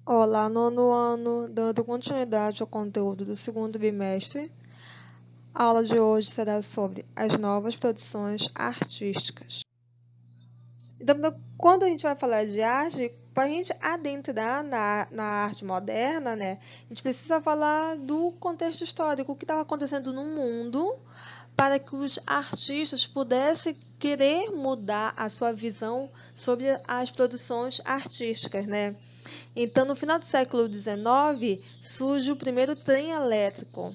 Olá, nono ano, dando continuidade ao conteúdo do segundo bimestre. A aula de hoje será sobre as novas produções artísticas. Então, quando a gente vai falar de arte, para a gente adentrar na arte moderna, né, a gente precisa falar do contexto histórico, o que estava acontecendo no mundo, para que os artistas pudessem querer mudar a sua visão sobre as produções artísticas, né? Então, no final do século XIX, surge o primeiro trem elétrico,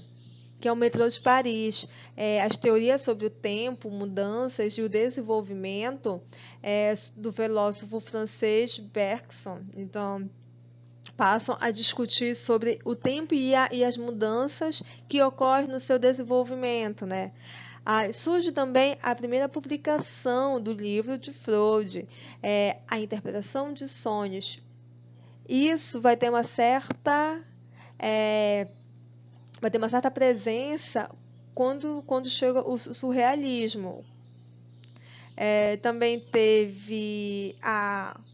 que é o metrô de Paris. As teorias sobre o tempo, mudanças e o desenvolvimento do filósofo francês Bergson. Então, passam a discutir sobre o tempo e as mudanças que ocorrem no seu desenvolvimento, né? Surge também a primeira publicação do livro de Freud, A Interpretação de Sonhos. Isso vai ter uma certa presença quando chega o surrealismo. Também teve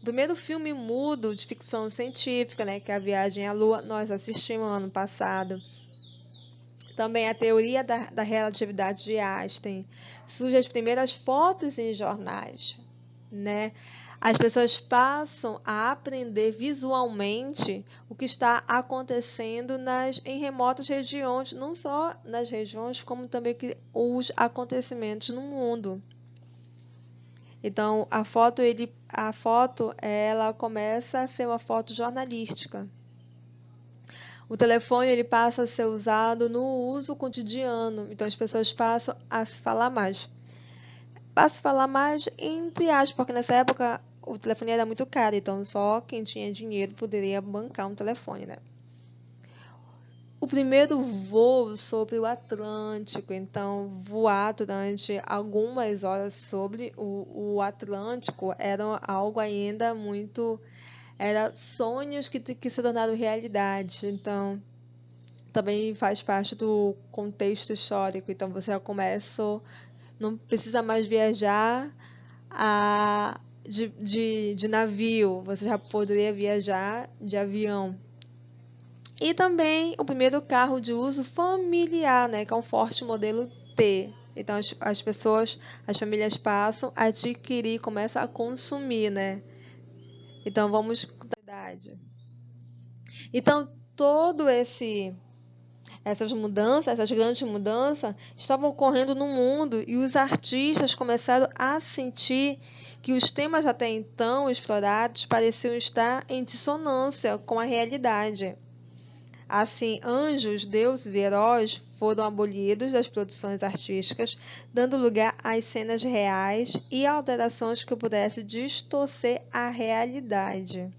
o primeiro filme mudo de ficção científica, né, que é A Viagem à Lua, nós assistimos ano passado. Também a teoria da relatividade de Einstein. Surgem as primeiras fotos em jornais, né? As pessoas passam a aprender visualmente o que está acontecendo em remotas regiões, não só nas regiões, como também os acontecimentos no mundo. Então, a foto, ela começa a ser uma foto jornalística. O telefone ele passa a ser usado no uso cotidiano, então as pessoas passam a se falar mais. Passa a falar mais entre aspas, porque nessa época o telefone era muito caro, então só quem tinha dinheiro poderia bancar um telefone, né? O primeiro voo sobre o Atlântico, então voar durante algumas horas sobre o Atlântico era algo ainda muito. Era sonhos que se tornaram realidade, então também faz parte do contexto histórico. Então você já começa, não precisa mais viajar de navio, você já poderia viajar de avião. E também o primeiro carro de uso familiar, né, que é um Ford modelo T. Então as pessoas, as famílias passam a adquirir, começam a consumir, né? Então vamos com a idade. Então todo essas mudanças, essas grandes mudanças, estavam ocorrendo no mundo e os artistas começaram a sentir que os temas até então explorados pareciam estar em dissonância com a realidade. Assim, anjos, deuses e heróis foram abolidos das produções artísticas, dando lugar às cenas reais e alterações que pudessem distorcer a realidade.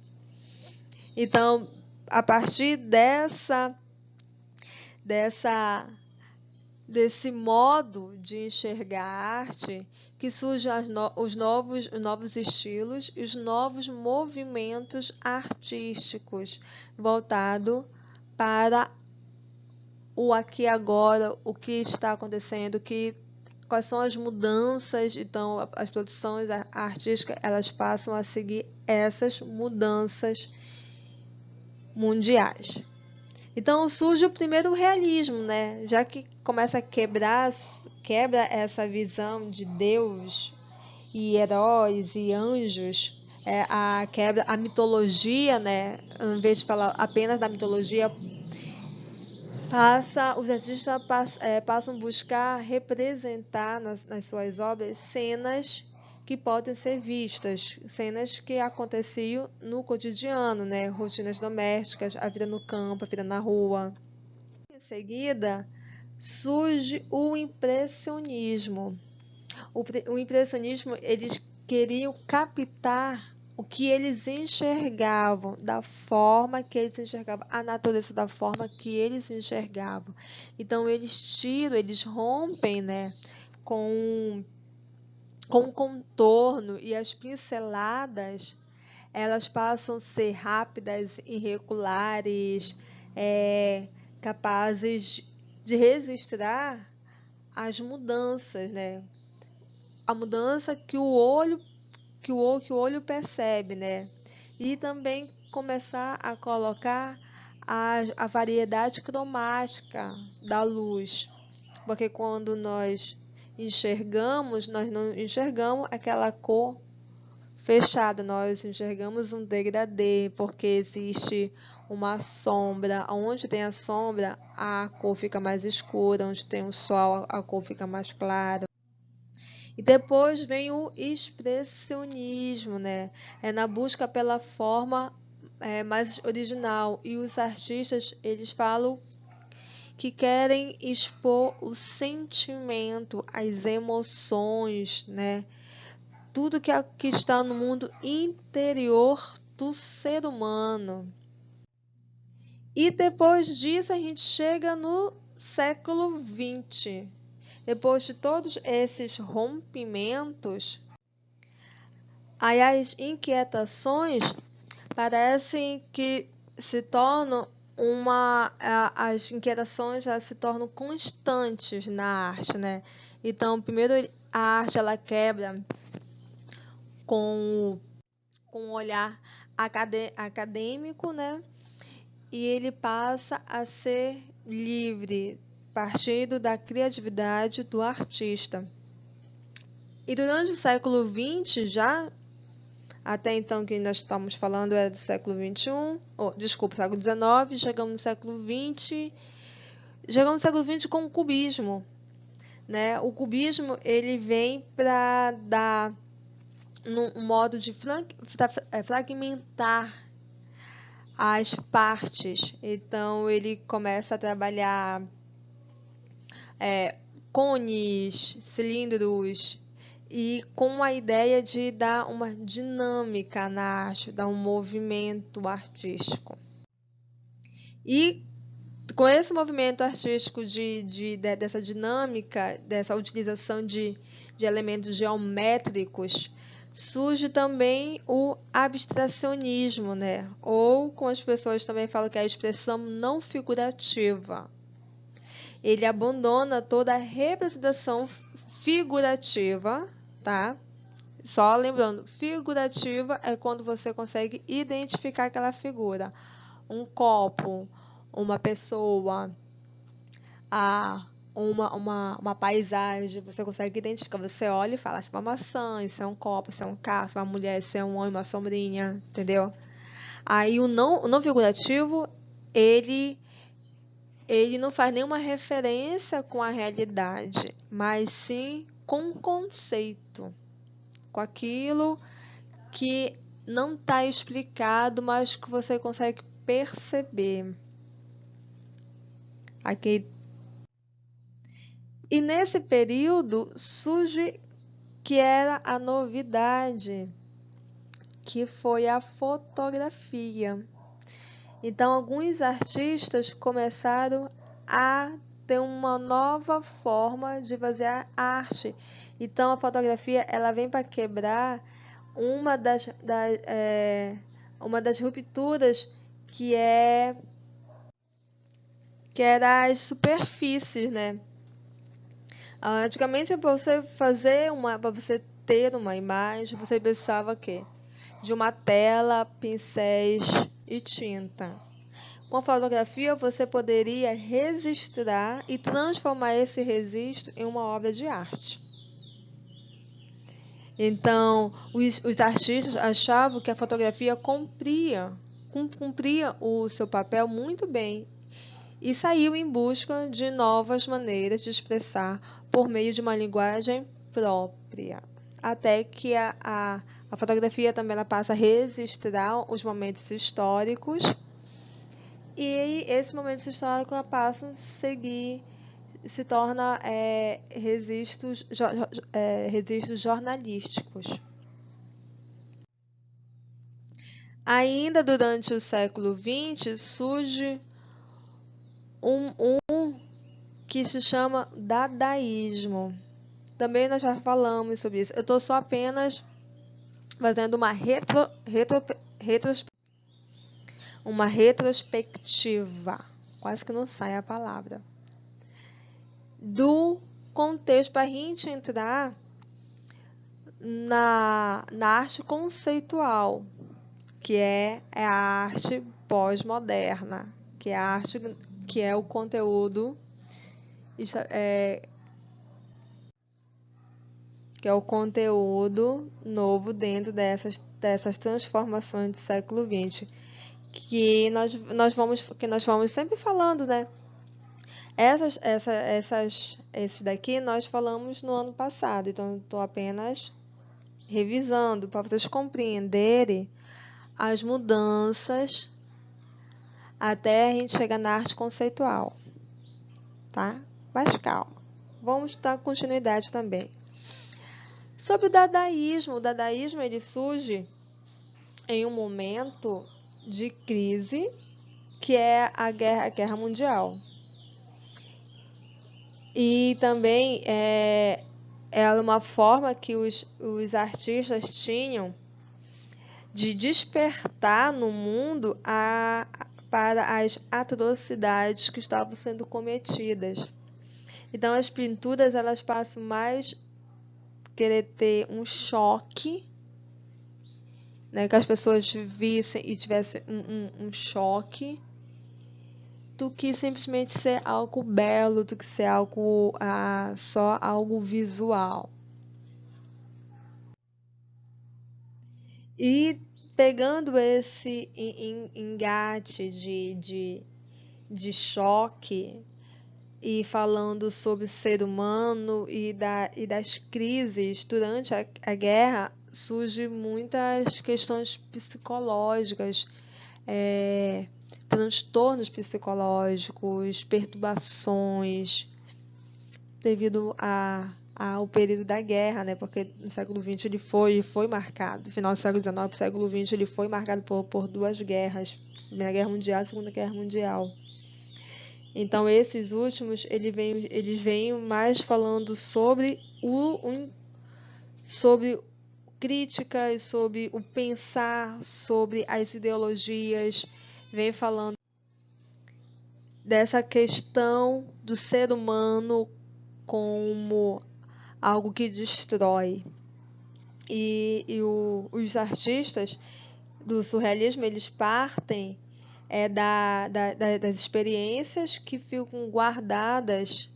Então, a partir dessa desse modo de enxergar a arte que surgem os novos estilos e os novos movimentos artísticos voltado para o aqui e agora, o que está acontecendo, quais são as mudanças. Então as produções artísticas elas passam a seguir essas mudanças mundiais. Então surge o primeiro realismo, né? Já que começa a quebra essa visão de Deus e heróis e anjos, quebra a mitologia, né? Em vez de falar apenas da mitologia, os artistas passam a buscar representar nas suas obras cenas que podem ser vistas, cenas que aconteciam no cotidiano, né? Rotinas domésticas, a vida no campo, a vida na rua. Em seguida, surge o impressionismo. O impressionismo, eles queriam captar o que eles enxergavam, da forma que eles enxergavam, a natureza da forma que eles enxergavam. Então, eles rompem, né, com o contorno e as pinceladas, elas passam a ser rápidas, irregulares, capazes de registrar as mudanças, né? A mudança que o olho percebe, né? e também começar a colocar a variedade cromática da luz, porque quando nós enxergamos, nós não enxergamos aquela cor fechada, nós enxergamos um degradê, porque existe uma sombra. Onde tem a sombra, a cor fica mais escura, onde tem o sol, a cor fica mais clara. E depois vem o expressionismo, né? É na busca pela forma mais original. E os artistas, eles falam que querem expor o sentimento, as emoções, né? Tudo que está no mundo interior do ser humano. E depois disso a gente chega no século XX. Depois de todos esses rompimentos, aí as inquietações parecem que se tornam as inquietações já se tornam constantes na arte, né? Então, primeiro a arte ela quebra com um olhar acadêmico, né? E ele passa a ser livre, partindo da criatividade do artista. E durante o século XX, já até então que nós estamos falando é do século XXI, desculpa, século XIX, chegamos no século XX, com o cubismo, né? O cubismo ele vem para dar um modo de fragmentar as partes. Então ele começa a trabalhar cones, cilindros, e com a ideia de dar uma dinâmica na arte, dar um movimento artístico. E com esse movimento artístico dessa dinâmica, dessa utilização de elementos geométricos, surge também o abstracionismo, né? Ou, como as pessoas também falam, que é a expressão não figurativa. Ele abandona toda a representação figurativa, tá? Só lembrando, figurativa é quando você consegue identificar aquela figura. Um copo, uma pessoa, uma paisagem, você consegue identificar. Você olha e fala, isso é uma maçã, isso é um copo, isso é um carro, isso é uma mulher, isso é um homem, uma sombrinha, entendeu? Aí o não figurativo, ele não faz nenhuma referência com a realidade, mas sim com o conceito, com aquilo que não está explicado, mas que você consegue perceber. Aqui. E nesse período surge que era a novidade, que foi a fotografia. Então, alguns artistas começaram a ter uma nova forma de fazer a arte. Então, a fotografia ela vem para quebrar uma das rupturas que era as superfícies, né? Antigamente, para você ter uma imagem, você precisava quê? De uma tela, pincéis e tinta. Com a fotografia, você poderia registrar e transformar esse registro em uma obra de arte. Então, os artistas achavam que a fotografia cumpria o seu papel muito bem e saiu em busca de novas maneiras de expressar por meio de uma linguagem própria. Até que a fotografia também ela passa a registrar os momentos históricos e esses momentos históricos passam a seguir, se torna registros jornalísticos. Ainda durante o século XX surge um que se chama dadaísmo. Também nós já falamos sobre isso. Eu estou só apenas fazendo uma retrospectiva. Quase que não sai a palavra. Do contexto para a gente entrar na arte conceitual, que é a arte pós-moderna, que é a arte, que é o conteúdo que é o conteúdo novo dentro dessas transformações do século XX, que nós vamos sempre falando, né? Esses daqui nós falamos no ano passado, então estou apenas revisando para vocês compreenderem as mudanças até a gente chegar na arte conceitual, tá? Mas calma, vamos dar continuidade também. Sobre o dadaísmo ele surge em um momento de crise, que é a Guerra Mundial. E também é uma forma que os artistas tinham de despertar no mundo para as atrocidades que estavam sendo cometidas. Então as pinturas elas passam mais querer ter um choque, né, que as pessoas vissem e tivessem um choque, do que simplesmente ser algo belo, do que ser algo só algo visual. E pegando esse engate de choque e falando sobre o ser humano e das crises durante a guerra, surgem muitas questões psicológicas, transtornos psicológicos, perturbações devido ao período da guerra, né? Porque no século XX ele foi marcado, no final do século XIX, o século XX ele foi marcado por duas guerras, a Primeira Guerra Mundial e a Segunda Guerra Mundial. Então esses últimos eles vêm mais falando sobre sobre críticas, sobre o pensar, sobre as ideologias, vem falando dessa questão do ser humano como algo que destrói. Os artistas do surrealismo, eles partem das experiências que ficam guardadas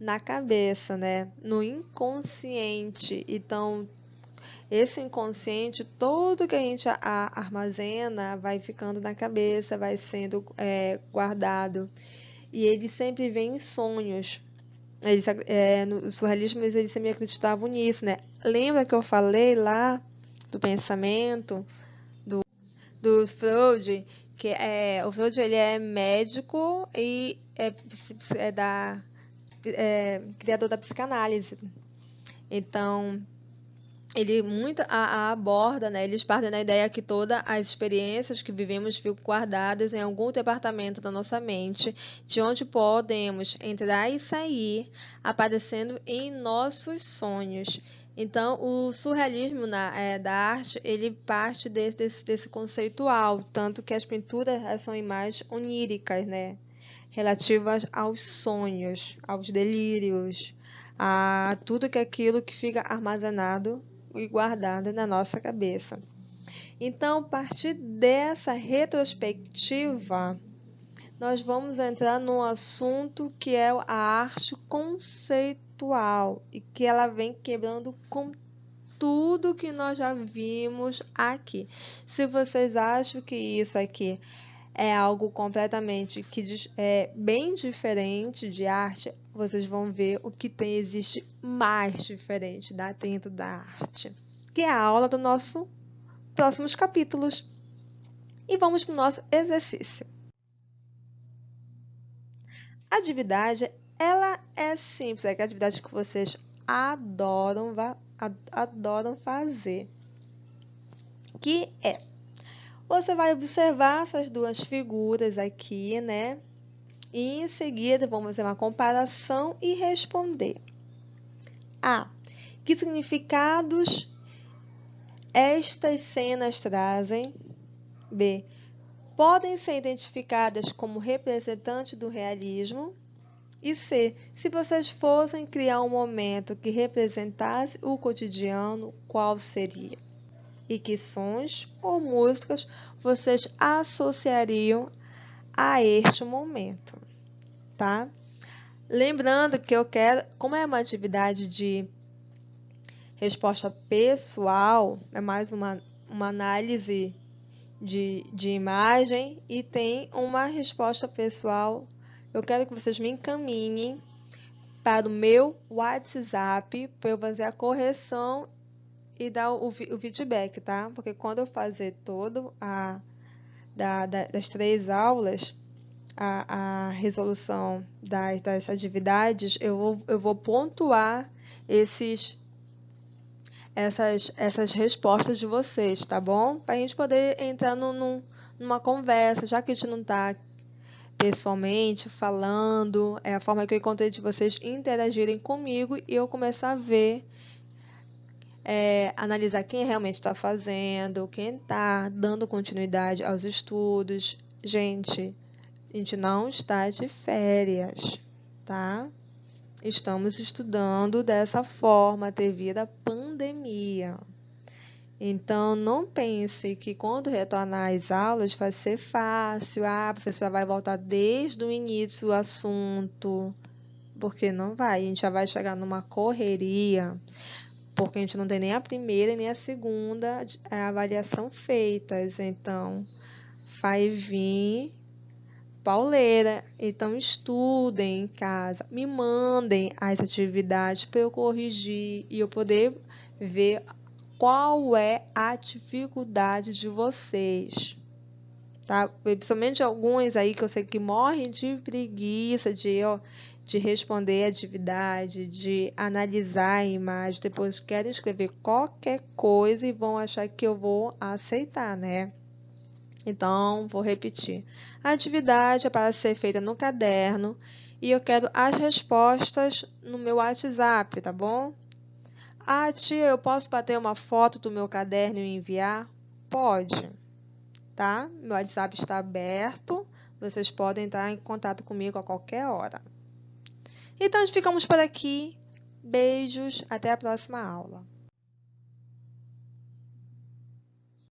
na cabeça, né? No inconsciente. Então, esse inconsciente, todo que a gente armazena, vai ficando na cabeça, vai sendo guardado. E ele sempre vem em sonhos. No surrealismo, eles sempre acreditavam nisso, né? Lembra que eu falei lá do pensamento do Freud, que o Freud ele é médico e criador da psicanálise. Então, ele muito aborda, né? Eles partem da ideia que todas as experiências que vivemos ficam guardadas em algum departamento da nossa mente, de onde podemos entrar e sair, aparecendo em nossos sonhos. Então, o surrealismo da arte, ele parte desse conceitual, tanto que as pinturas são imagens oníricas, né? Relativas aos sonhos, aos delírios, a tudo aquilo que fica armazenado e guardada na nossa cabeça. Então, a partir dessa retrospectiva, nós vamos entrar num assunto que é a arte conceitual e que ela vem quebrando com tudo que nós já vimos aqui. Se vocês acham que isso aqui é algo completamente bem diferente de arte, vocês vão ver o que existe mais diferente dentro da arte, que é a aula do nosso próximos capítulos. E vamos para o nosso exercício. A atividade, ela é simples, é a atividade que vocês adoram fazer, que você vai observar essas duas figuras aqui, né? E em seguida vamos fazer uma comparação e responder. A. Que significados estas cenas trazem? B. Podem ser identificadas como representantes do realismo? E C. Se vocês fossem criar um momento que representasse o cotidiano, qual seria? e que sons ou músicas vocês associariam a este momento, tá? Lembrando que eu quero, como é uma atividade de resposta pessoal, é mais uma análise de imagem e tem uma resposta pessoal. Eu quero que vocês me encaminhem para o meu WhatsApp para eu fazer a correção e dar o feedback, tá? Porque quando eu fazer todo das 3 aulas, a resolução das atividades, eu vou pontuar essas respostas de vocês, tá bom? Para a gente poder entrar numa conversa, já que a gente não está pessoalmente falando, é a forma que eu encontrei de vocês interagirem comigo e eu começar a ver, analisar quem realmente está fazendo, quem está dando continuidade aos estudos. Gente, a gente não está de férias, tá? Estamos estudando dessa forma devido à pandemia. Então, não pense que quando retornar às aulas vai ser fácil. A professora vai voltar desde o início do assunto. Porque não vai. A gente já vai chegar numa correria. Porque a gente não tem nem a primeira nem a segunda avaliação feitas. Então, vai vir pauleira. Então, estudem em casa. Me mandem as atividades para eu corrigir e eu poder ver qual é a dificuldade de vocês, tá? Principalmente alguns aí que eu sei que morrem de preguiça de responder a atividade, de analisar a imagem, depois querem escrever qualquer coisa e vão achar que eu vou aceitar, né? Então, vou repetir. A atividade é para ser feita no caderno e eu quero as respostas no meu WhatsApp, tá bom? Ah, tia, eu posso bater uma foto do meu caderno e enviar? Pode, tá? Meu WhatsApp está aberto. Vocês podem entrar em contato comigo a qualquer hora. Então, ficamos por aqui. Beijos, até a próxima aula.